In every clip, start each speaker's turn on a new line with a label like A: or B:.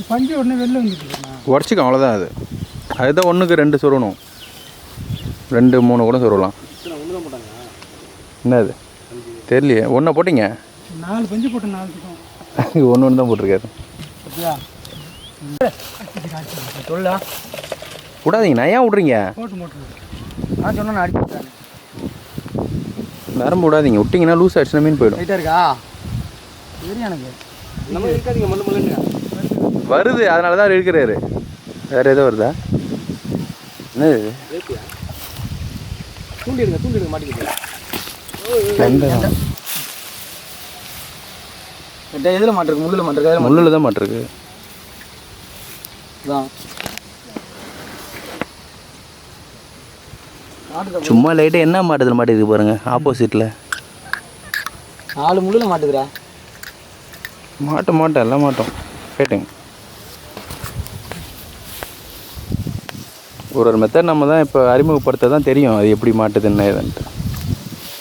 A: பஞ்சு உடனே வெளில வந்துட்டுருக்கா
B: உடச்சிக்கும் அவ்வளோதான். அதுதான் 1க்கு 2 சொருகணும், 2 3 கூட சொருகலாம். என்ன அது தெரியலையே. ஒன்றை போட்டிங்க?
A: 4 பஞ்சு போட்டு 4
B: ஒன்று தான் போட்டிருக்காரு.
A: சொல்லா
B: விடாதீங்க, நான் ஏன் விட்றீங்க?
A: போட்டு நான் சொன்னா அடிச்சு விட்டாங்க.
B: நரம்பு விடாதீங்க, விட்டிங்கன்னா லூஸ் ஆகிடுச்சுன்னா மீன் போயிடும்.
A: ரைட்டாக இருக்கா தெரியும் எனக்கு. நம்ம இருக்காதீங்க மண்ணு மல்லுங்க
B: வருது, அதனால தான் இருக்கிறாரு. வேறு எதோ வருதா? என்னது
A: தூண்டிடுங்க மாட்டிக்கிட்டு எதில் மாட்டிருக்கு? முள்ளில் மாட்டிருக்கு.
B: முள்ளில் தான் மாட்டிருக்கு. சும்மா லைட்டாக என்ன மாட்டுதில் மாட்டிருக்கு பாருங்க, ஆப்போசிட்டில்
A: 4 முள்ளில் மாட்டுதுரா.
B: மாட்டோம் எல்லாம் மாட்டோம். கேட்டுங்க, ஒரு மெத்தட் நம்ம தான் இப்போ அறிமுகப்படுத்த தான் தெரியும் அது எப்படி மாட்டுதுன்னு ஏதுன்ட்டு.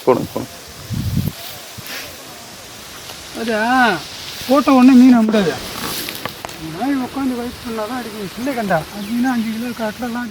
B: போடுங்க.
A: அதா போட்ட உடனே மீன் அம்பிடாது. உட்காந்து வெயிட் பண்ணால் தான் அடிக்கணும். சின்ன கண்டா 5 கிலோ 5 கிலோ காட்டலாம்.